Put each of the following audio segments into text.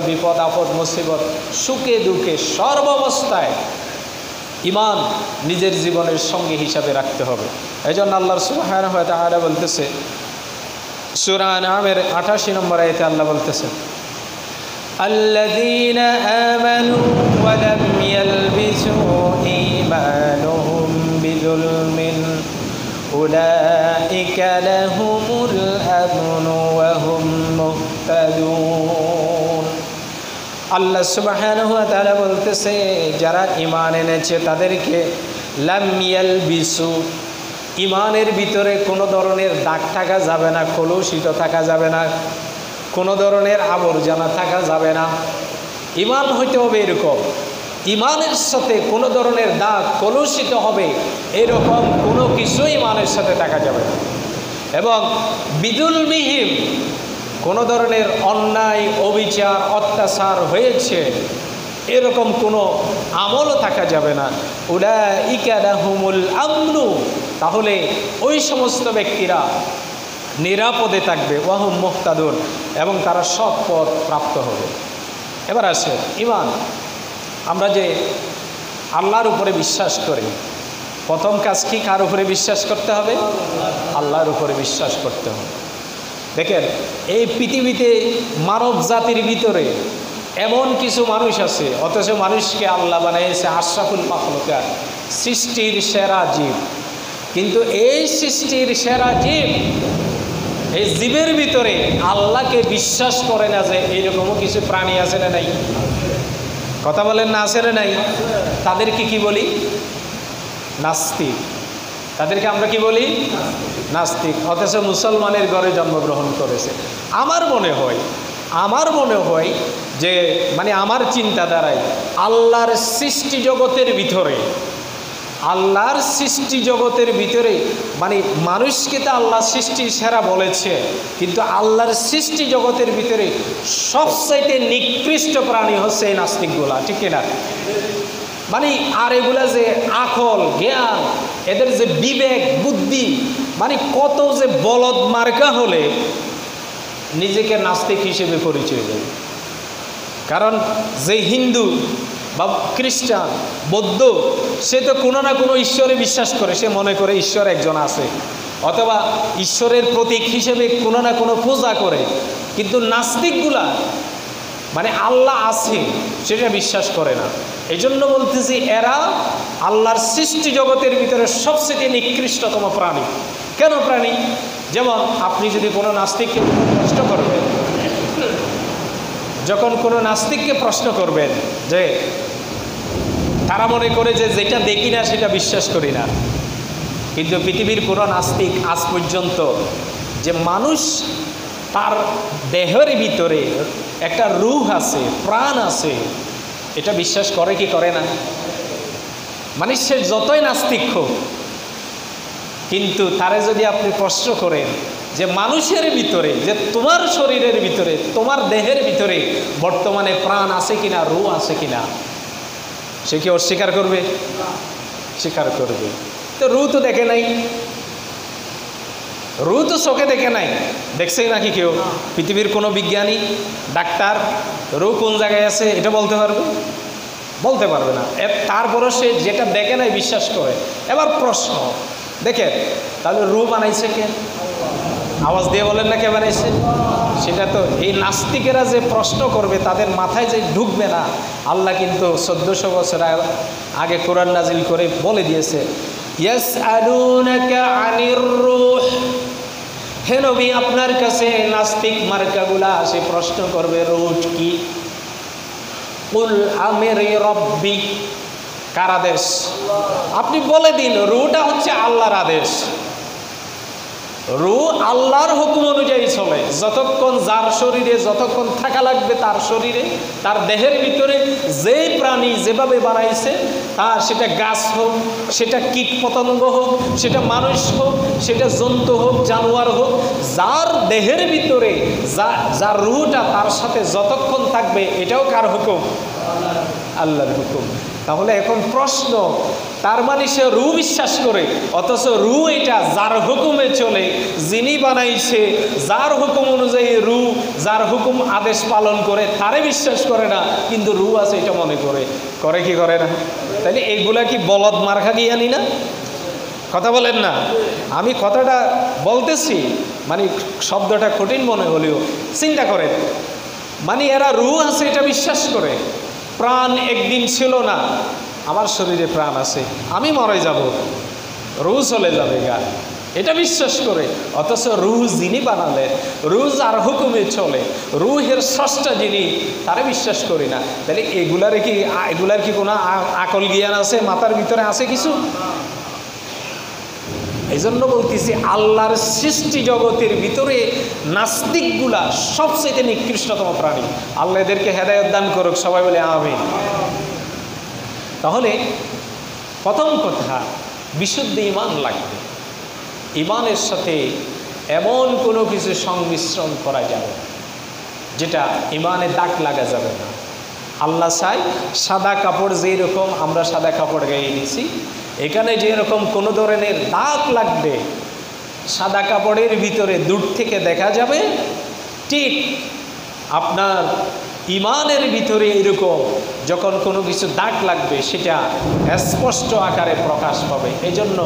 বিপদ আপদ মুসিবত সুখে দুঃখে সর্বাবস্থায় ঈমান নিজের জীবনের সঙ্গী হিসাবে রাখতে হবে। এজন্য আল্লাহ সুবহানাহু ওয়া তাআলা বলতেছে সূরা আনআমের 88 নম্বর আয়াতে আল্লাহ বলতেছে আল্লাযীনা আমানু ওয়া লাম ইয়ালবিসু ঈমানুহুম বিযুলমিন উলাইকা লাহুমুল আমনু ওয়া হুম মুহতাদুন। আল্লাহ সুবহানাহু ওয়া তাআলা বলতেছে যারা ঈমান এনেছে তাদেরকে লাম ইয়ালবিসু, ঈমানের ভিতরে কোনো ধরনের দাগ থাকা যাবে না, কলুষিত থাকা যাবে না, কোনো ধরনের আবর্জনা থাকা যাবে না। ঈমান হইতে হবে এরকম, ঈমানের সাথে কোনো ধরনের দাগ কলুষিত হবে এরকম কোনো কিছু ঈমানের সাথে থাকা যাবে না। এবং বিজুলমিহিম, কোনো ধরনের অন্যায় অবিচার অত্যাচার হয়েছে এরকম কোনো আমলও থাকা যাবে না। উলাইকা লাহুমুল আমনু, তাহলে ওই সমস্ত ব্যক্তিরা নিরাপদে থাকবে, ওয়া হুম মুহতাদুন, এবং তারা সৎ পথ প্রাপ্ত হবে। এবার আসে ঈমান। আমরা যে আল্লাহর উপরে বিশ্বাস করি, প্রথম কাজ কি? কার উপরে বিশ্বাস করতে হবে? আল্লাহর উপরে বিশ্বাস করতে হবে। দেখেন, এই পৃথিবীতে মানব জাতির ভিতরে এমন কিছু মানুষ আছে, অথচ মানুষকে আল্লাহ বানিয়েছে আশরাফুল মাখলুকাত, সৃষ্টির সেরা জীব। কিন্তু এই সৃষ্টির সেরা জীব, এই জীবের ভিতরে আল্লাহকে বিশ্বাস করে না যে এইরকমও কিছু প্রাণী আছে না নাই? কথা বলেন না, আছে না নাই? তাদেরকে কি বলি? নাস্তিক। তাদেরকে আমরা কি বলি? নাস্তিক। অথচ মুসলমানের ঘরে জন্মগ্রহণ করেছে। আমার মনে হয় যে মানে আমার চিন্তাধারায় আল্লাহর সৃষ্টি জগতের ভিতরে মানে মানুষকে তো আল্লাহ সৃষ্টি সেরা বলেছে, কিন্তু আল্লাহর সৃষ্টি জগতের ভিতরে সবচাইতে নিকৃষ্ট প্রাণী হচ্ছে এই নাস্তিকগুলা, ঠিক কিনা? মানে আর এগুলা যে আকল জ্ঞান, এদের যে বিবেক বুদ্ধি, মানে কত যে বলদ মার্কা হলে নিজেকে নাস্তিক হিসেবে পরিচয় দেয়। কারণ যে হিন্দু বা খ্রিস্টান বৌদ্ধ, সে তো কোনো না কোনো ঈশ্বরে বিশ্বাস করে, সে মনে করে ঈশ্বর একজন আছে, অথবা ঈশ্বরের প্রতীক হিসেবে কোনো না কোনো পূজা করে। কিন্তু নাস্তিকগুলা মানে আল্লাহ আছে সেটা বিশ্বাস করে না। এই জন্য বলতেছি এরা আল্লাহর সৃষ্টি জগতের ভিতরে সবচেয়ে নিকৃষ্টতম প্রাণী। কেন প্রাণী? যেমন আপনি যদি কোনো নাস্তিককে প্রশ্ন করবেন, যখন কোনো নাস্তিককে প্রশ্ন করবেন যে তারা মনে করে যে যেটা দেখি না সেটা বিশ্বাস করি না, কিন্তু পৃথিবীর কোনো নাস্তিক আজ পর্যন্ত যে মানুষ তার দেহের ভিতরে একটা রূহ আছে, প্রাণ আছে, এটা বিশ্বাস করে কি করে না? মানে সে যতই নাস্তিক হোক, কিন্তু তারে যদি আপনি প্রশ্ন করেন যে মানুষের ভিতরে, যে তোমার শরীরের ভিতরে, তোমার দেহের ভিতরে বর্তমানে প্রাণ আছে কিনা, রূহ আছে কিনা, সে কি অস্বীকার করবে? স্বীকার করবে। তো রূহ তো দেখে নাই, রূহ তো চোখে দেখে নাই, দেখছে নাকি কেউ? পৃথিবীর কোনো বিজ্ঞানী ডাক্তার রূহ কোন জায়গায় আছে এটা বলতে পারবে? বলতে পারবে না। তারপরও সে যেটা দেখে নাই বিশ্বাস করে। এবার প্রশ্ন দেখেন, তাহলে রূহ বানাইছে কে? আওয়াজ দিয়ে বলেন না কে বানাইছে? সেটা তো এই নাস্তিকেরা যে প্রশ্ন করবে তাদের মাথায় যে ঢুকবে না। আল্লাহ কিন্তু 1400 বছর আগে কোরআন নাজিল করে বলে দিয়েছে, ইয়াসআলুনাকা আনির রূহ, হে নবী আপনার কাছে নাস্তিক মার্কাগুলা সে প্রশ্ন করবে রূহ কি? কুল আমিরি রব্বি, কার আদেশ? আপনি বলে দিন রূহটা হচ্ছে আল্লাহর আদেশ। রূহ আল্লাহর হুকুম অনুযায়ী চলে। যতক্ষণ যার শরীরে যতক্ষণ থাকা লাগবে, তার শরীরে তার দেহের ভিতরে যেই প্রাণী যেভাবে বানাইছে, তার সেটা গাছ হোক, সেটা কীট পতঙ্গ হোক, সেটা মানুষ হোক, সেটা জন্তু হোক, জানোয়ার হোক, যার দেহের ভিতরে যার রূহটা তার সাথে যতক্ষণ থাকবে, এটাও কার হুকুম? আল্লাহর হুকুম। তাহলে এখন প্রশ্ন, তার মানে সে রু বিশ্বাস করে, অথচ রু এটা যার হুকুমে চলে, যিনি বানাইছে, যার হুকুম অনুযায়ী রু, যার হুকুম আদেশ পালন করে, তারে বিশ্বাস করে না, কিন্তু রু আছে এটা মনে করে। করে কি করে না? তাহলে এইগুলা কি বলদ মার্কা জ্ঞানী না? কথা বলেন না? আমি কথাটা বলতেছি, মানে শব্দটা কঠিন মনে হলেও চিন্তা করেন, মানে এরা রু আছে এটা বিশ্বাস করে, প্রাণ একদিন ছিল না, আমার শরীরে প্রাণ আছে, আমি মরে যাব, রু চলে যাবে গা, এটা বিশ্বাস করে। অথচ রুহ যিনি বানালেন, রুহ যার হুকুমে চলে, রুহের স্রষ্টা যিনি, তারে বিশ্বাস করি না। তাহলে এগুলার কি কোনো আকল জ্ঞান আছে? মাথার ভিতরে আছে কিছু? এই জন্য বলতেছি, আল্লাহর সৃষ্টি জগতের ভিতরে নাস্তিকগুলা সবচেয়ে নিকৃষ্টতম প্রাণী। আল্লাহ এদেরকে হেদায়েত দান করুক, সবাই বলে আমিন। তাহলে প্রথম কথা, বিশুদ্ধ ঈমান লাগবে। ঈমানের সাথে এমন কোনো কিছু সংমিশ্রণ করা যাবে না যেটা ঈমানে দাগ লাগা যাবে না। আল্লাহ চাই সাদা কাপড়, যেরকম আমরা সাদা কাপড় গায়ে নিছি, এখানে যেরকম কোনো ধরনের দাগ লাগবে, সাদা কাপড়ের ভিতরে দূর থেকে দেখা যাবে, ঠিক আপনার ঈমানের ভিতরে এরকম যখন কোনো কিছু দাগ লাগবে, সেটা স্পষ্ট আকারে প্রকাশ পাবে। এই জন্য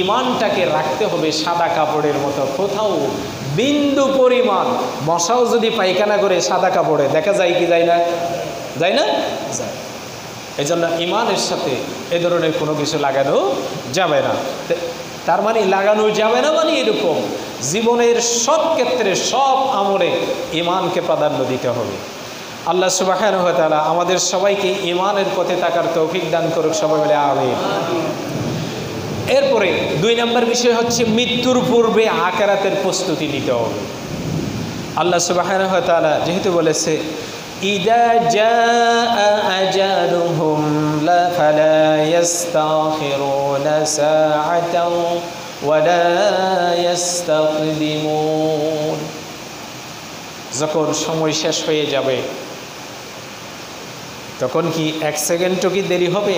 ঈমানটাকে রাখতে হবে সাদা কাপড়ের মতো। কোথাও বিন্দু পরিমাণ মশাও যদি পায়খানা করে সাদা কাপড়ে, দেখা যায় কি যায় না? যায় না? যায়। এই জন্য ঈমানের সাথে এ ধরনের কোনো কিছু লাগানো যাবে না। তার মানে লাগানো যাবে না মানে এরকম জীবনের সব ক্ষেত্রে, সব আমলে ঈমানকে প্রাধান্য দিতে হবে। আল্লাহ সুবহানাহু ওয়া তাআলা আমাদের সবাইকে ঈমানের পথে থাকার তৌফিক দান করুক, সবাই বলে আমিন। এরপরে 2 নম্বর বিষয় হচ্ছে মৃত্যুর পূর্বে আখিরাতের প্রস্তুতি নিতে হবে। আল্লাহ সুবহানাহু ওয়া তাআলা যেহেতু বলেছে, ইযা জাআ আজালুহুম ফালা ইস্তাখিরুনা সাআতাও ওয়া লা ইস্তাকদিমুন, যখন সময় শেষ হয়ে যাবে তখন কি 1 সেকেন্ডও কি দেরি হবে?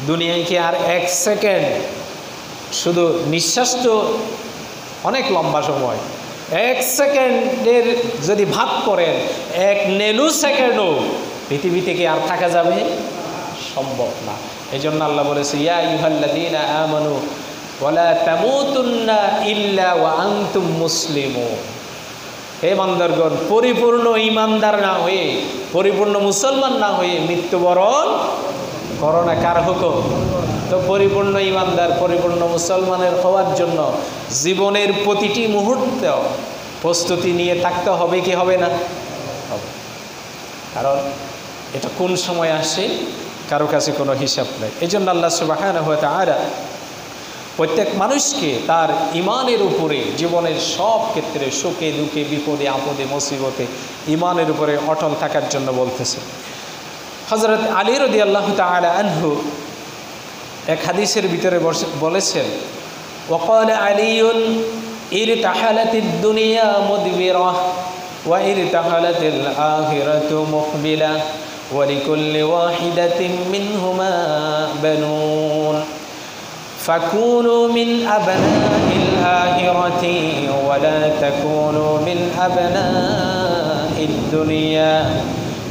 দুনিয়ায় কি আর 1 সেকেন্ড? শুধু নিঃশ্বাস তো অনেক লম্বা সময়। 1 সেকেন্ডের যদি ভাগ করেন, 1 ন্যানো সেকেন্ডও পৃথিবী থেকে আর থাকা যাবে সম্ভব না। এই জন্য আল্লাহ বলেছে, ইয়া আইয়ুহাল্লাযীনা আমানু ওয়া লা তামুতুন্না ইল্লা ওয়া আনতুম মুসলিমুন। হে বান্দারগণ, পরিপূর্ণ ঈমানদার না হয়ে, পরিপূর্ণ মুসলমান না হয়ে মৃত্যুবরণ করো না। কার হুকুম? তো পরিপূর্ণ ঈমানদার, পরিপূর্ণ মুসলমানের হওয়ার জন্য জীবনের প্রতিটি মুহূর্তে প্রস্তুতি নিয়ে থাকতে হবে কি হবে না? হবে। কারণ এটা কোন সময় আসে কারো কাছে কোনো হিসাব নেই। এই জন্য আল্লাহ সুবহানাহু ওয়া তাআলা প্রত্যেক মানুষকে তার ঈমানের উপরে জীবনের সব ক্ষেত্রে, সুখে দুঃখে, বিপদে আপদে, মুসিবতে ঈমানের উপরে অটল থাকার জন্য বলতেছে। হযরত আলী রাদিয়াল্লাহু তাআলা আনহু এক হাদিসের ভিতরে বলেছেন, ওয়াকালা আলীউন ইরতাহালাতিদ দুনিয়া মুদবিরা ওয়া ইরতাহালাতিল আখিরাতু মুকবিলা ওয়া লিকুল্লি ওয়াহিদাতিন মিনহুমা বানুন فكونوا من أبناء الآخرة ولا تكونوا من أبناء الدنيا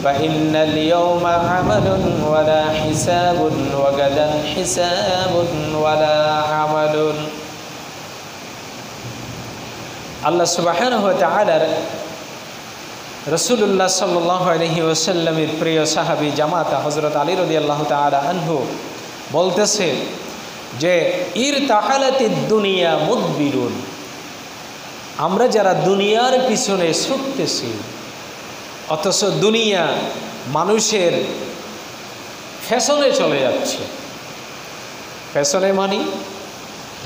فإن اليوم عمل ولا حساب وغدا حساب ولا عمل। আল্লাহ সুবহানাহু ওয়া তাআলা রাসূলুল্লাহ সাল্লাল্লাহু আলাইহি ওয়াসাল্লামের প্রিয় সাহাবী জামাতা হযরত আলী রাদিয়াল্লাহু তাআলা আনহু বলতেছে যে ইরতাহালাতিদ দুনিয়া মুদবিরুন, আমরা যারা দুনিয়ার পিছনে ছুটতেছি, অথচ দুনিয়া মানুষের ফ্যাশনে চলে যাচ্ছে। ফ্যাশনে মানে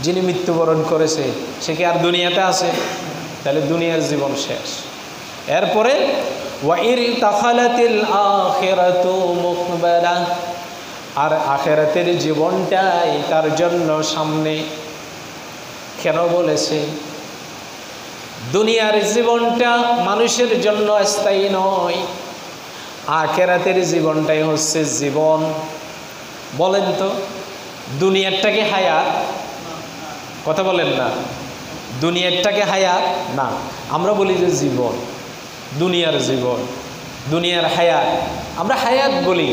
যিনি মৃত্যুবরণ করেছে সে কি আর দুনিয়াতে আছে? তাহলে দুনিয়ার জীবন শেষ। এরপরে ওয়া ইরতাহালাতিল আখিরাতু মুকবালা, আর আখিরাতের জীবনটাই তার জন্য সামনে। কেন বলেছে? দুনিয়ার জীবনটা মানুষের জন্য স্থায়ী নয়, আখিরাতের জীবনটাই হচ্ছে জীবন। বলেন তো, দুনিয়ারটা কি হায়াত? কথা বলেন না, দুনিয়ারটা কি হায়াত? না, আমরা বলি যে জীবন, দুনিয়ার জীবন, দুনিয়ার হায়াত, আমরা হায়াত বলি।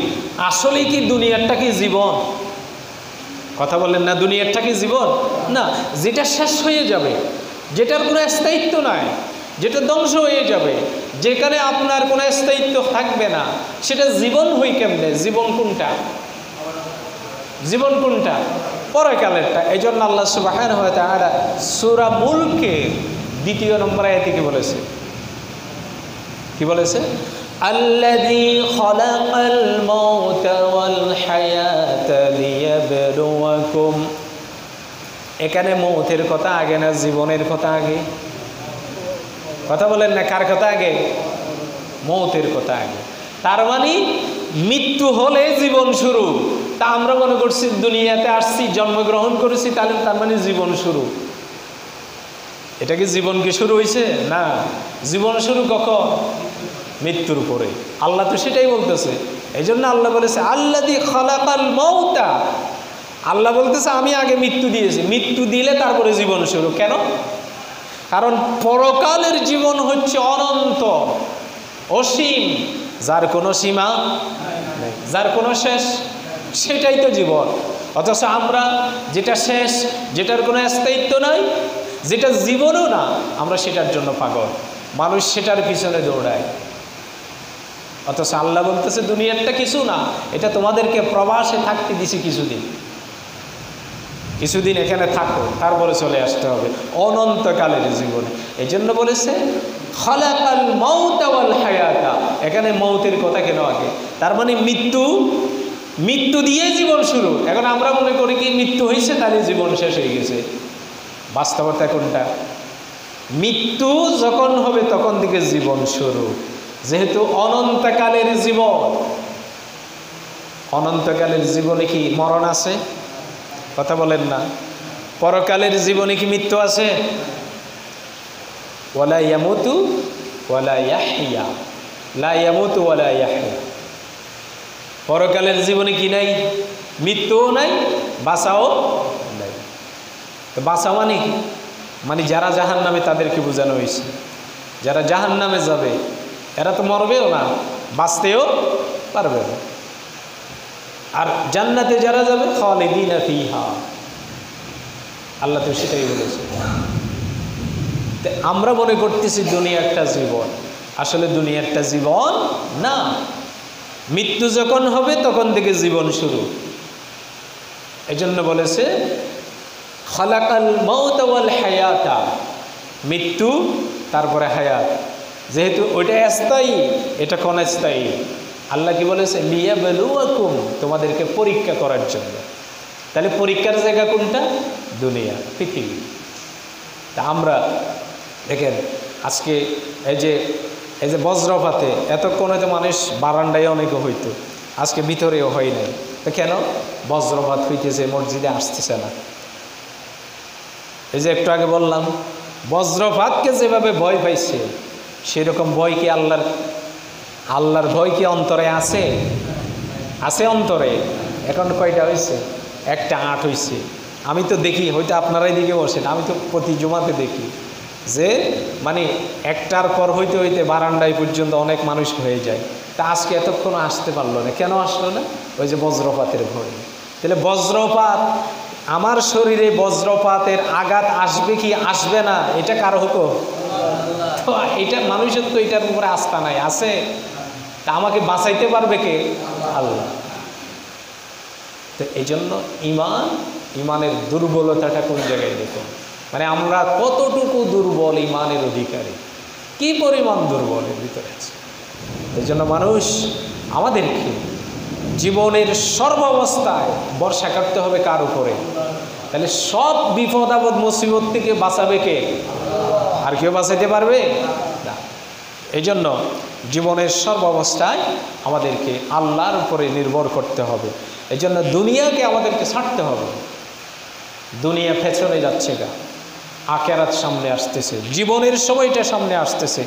আসলে কি দুনিয়ারটা কি জীবন? কথা বলেন না, দুনিয়ারটা কি জীবন? না, যেটা শেষ হয়ে যাবে, যেটার কোনো স্থায়িত্ব নাই, যেটা ধ্বংস হয়ে যাবে, যেখানে আপনার কোনো স্থায়িত্ব থাকবে না, সেটা জীবন হই কেমনে? জীবন কোনটা? জীবন কোনটা? পরকালেরটা। এই জন্য আল্লাহ সুবহানাহু ওয়া তাআলা সূরা মুলকের 2 নম্বর আয়াতে কি বলেছে? কি বলেছে? আল্লাযী খালাকাল মাউতা ওয়াল হায়াতা লিয়াবলুয়াকুম। এখানে মৌতের কথা আগে না জীবনের কথা আগে? কথা বলেন না, কার কথা আগে? মৌতের কথা আগে। তার মানে মৃত্যু হলে জীবন শুরু। তা আমরা মনে করছি দুনিয়াতে আসছি, জন্মগ্রহণ করেছি, তাহলে তার মানে জীবন শুরু। এটা কি জীবন কি শুরু হয়েছে? না, জীবন শুরু কখন? মৃত্যুর পরে। আল্লাহ তো সেটাই বলতেছে। এই জন্য আল্লাহ বলেছে আল্লাযী খালাকাল মাউতা। আল্লাহ বলতেছে আমি আগে মৃত্যু দিয়েছি, মৃত্যু দিলে তারপরে জীবন শুরু। কেন? কারণ পরকালের জীবন হচ্ছে অনন্ত, অসীম, যার কোনো সীমা নেই, যার কোনো শেষ, সেটাই তো জীবন। অথচ আমরা যেটা শেষ, যেটার কোনো স্থায়িত্ব নাই, যেটা জীবনও না, আমরা সেটার জন্য পাগল, মানুষ সেটার পিছনে দৌড়ায়। অথচ আল্লাহ বলতেছে দুনিয়ারটা কিছু না, এটা তোমাদেরকে প্রবাসে থাকতে দিছি কিছুদিন, কিছুদিন এখানে থাকো, তারপরে চলে আসতে হবে অনন্তকালের জীবনে। এই জন্য বলেছে খালাকাল মাউতা ওয়াল হায়াতা। এখানে মৌতের কথা কেন আগে? তার মানে মৃত্যু, মৃত্যু দিয়ে জীবন শুরু। এখন আমরা মনে করি কি মৃত্যু হয়েছে তাহলে জীবন শেষ হয়ে গেছে। বাস্তবতা কোনটা? মৃত্যু যখন হবে তখন থেকে জীবন শুরু। যেহেতু অনন্তকালের জীবন, অনন্তকালের জীবনে কি মরণ আছে? কথা বলেন না। পরকালের জীবনে কি মৃত্যু আছে? ওয়ালা ইয়ামুতু ওয়ালা ইয়াহইয়া, লা ইয়ামুতু ওয়ালা ইয়াহইয়া। পরকালের জীবনে কি নাই? মৃত্যুও নাই, বাঁচাও নাই। তো বাঁচা মানে কি? মানে যারা জাহান্নামে তাদেরকে বোঝানো হয়েছে, যারা জাহান্নামে যাবে এরা তো মরবেও না, বাঁচতেও পারবে না। আর জান্নাতে যারা যাবে খালিদিনা ফিহা, আল্লাহ তো সেটাই বলেছে। আমরা মনে করতেছি দুনিয়া একটা জীবন, আসলে দুনিয়া একটা জীবন না। মৃত্যু যখন হবে তখন থেকে জীবন শুরু। এজন্য বলেছে খালাকাল মাউতা ওয়াল হায়াতা, মৃত্যু তারপরে হায়াত। যেহেতু ওইটা স্থায়ী, এটা ক্ষণস্থায়ী। আল্লাহ কি বলেছে? লিয়াবলুয়াকুম, তোমাদেরকে পরীক্ষা করার জন্য। তাহলে পরীক্ষার জায়গা কোনটা? দুনিয়া, পৃথিবী। তা আমরা দেখেন আজকে এই যে বজ্রপাতে এতক্ষণে তো মানুষ বারান্দায় অনেকে হইতো, আজকে ভিতরেও হয় নাই। তো কেন? বজ্রপাত হইতেছে, মসজিদে আসতেছে না। এই যে একটু আগে বললাম, বজ্রপাতকে যেভাবে ভয় পাইছে, সেরকম ভয় কি আল্লাহর ভয় কি অন্তরে আছে? আছে অন্তরে। এখন কয়টা হয়েছে? 1টা 8 হয়েছে। আমি তো দেখি, হয়তো আপনারাই দিকে বসেন, আমি তো প্রতি জুমাতে দেখি যে মানে 1টার পর হইতে হইতে বারান্দায় পর্যন্ত অনেক মানুষ হয়ে যায়। তা আজকে এতক্ষণ আসতে পারলো না, কেন আসলো না? ওই যে বজ্রপাতের ভয়। তাহলে বজ্রপাত, আমার শরীরে বজ্রপাতের আঘাত আসবে কি আসবে না, এটা কার হুকুম? তো এটা মানুষের তো এটার উপরে আস্থা নাই, আছে? তা আমাকে বাঁচাইতে পারবে কে? আল্লাহ। তো এই জন্য ইমানের দুর্বলতাটা কোন জায়গায় দেখুন। মানে আমরা কতটুকু দুর্বল ইমানের অধিকারী, কি পরিমাণ দুর্বলের ভিতরে আছে। এই জন্য মানুষ আমাদেরকে জীবনের সর্বাবস্থায় ভরসা করতে হবে কার উপরে? তাহলে সব বিপদ আপদ মুসিবত থেকে বাঁচাবে কে? আর কেউ বাঁচাইতে পারবে না। এই জন্য জীবনের সর্বাবস্থায় আমাদেরকে আল্লাহর উপরে নির্ভর করতে হবে। এই জন্য দুনিয়াকে আমাদেরকে ছাড়তে হবে। দুনিয়া পেছনে যাচ্ছে গা, আখিরাত সামনে আসতেছে, জীবনের সময়টা সামনে আসতেছে।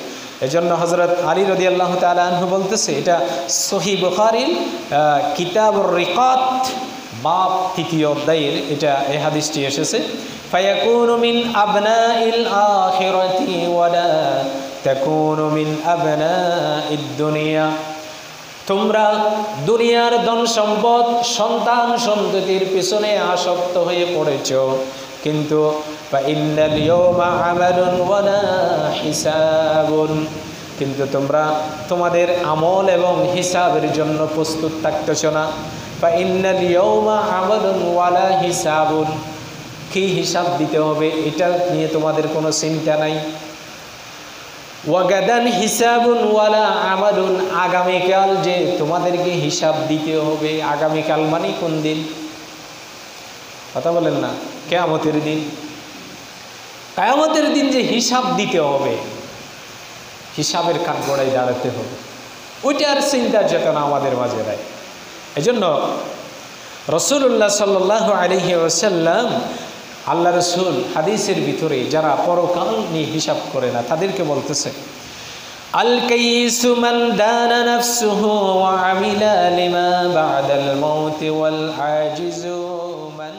এজন্য হযরত আলী রাদিয়াল্লাহু তাআলা আনহু বলতেছে, এটা সহিহ বুখারীর কিতাবুর রিকাত বাব 3 অধ্যায়ের এটা এই হাদিসটি এসেছে, ফায়াকুনু মিন আবনাইল আখিরাতি ওয়া লা তাকুনু মিন আবনাইদ দুনিয়া। তোমরা দুনিয়ার ধন সম্পদ সন্তান সন্ততির পিছনে আসক্ত হয়ে পড়েছ, কিন্তু ফাইন্নাল ইয়াওমা আমালুন ওয়া লা হিসাবুন, কিন্তু তোমরা তোমাদের আমল এবং হিসাবের জন্য প্রস্তুত থাকতেছ না। ফাইন্নাল ইয়াওমা আমালুন ওয়া লা হিসাবুন, কি হিসাব দিতে হবে এটা নিয়ে তোমাদের কোনো চিন্তা নাই। ওয়াগাদান হিসাবুন ওয়ালা আমালুন, আগামীকাল যে তোমাদেরকে হিসাব দিতে হবে। আগামীকাল মানে কোন দিন? কথা বলেন না, কিয়ামতের দিন। কিয়ামতের দিন যে হিসাব দিতে হবে, হিসাবের কাঠগড়ায় দাঁড়াতে হবে, ওইটার চিন্তার চেতনা আমাদের মাঝে নাই। এজন্য রাসূলুল্লাহ সাল্লাল্লাহু আলাইহি ওয়াসাল্লাম, আল্লাহ রসুল হাদিসের ভিতরে যারা পরকাল নিয়ে হিসাব করে না তাদেরকে বলতেছে, আল কাইসু মান দানা নাফসুহু ওয়া আমিলা লিমা বা'দাল মাউত ওয়াল আজিজু মান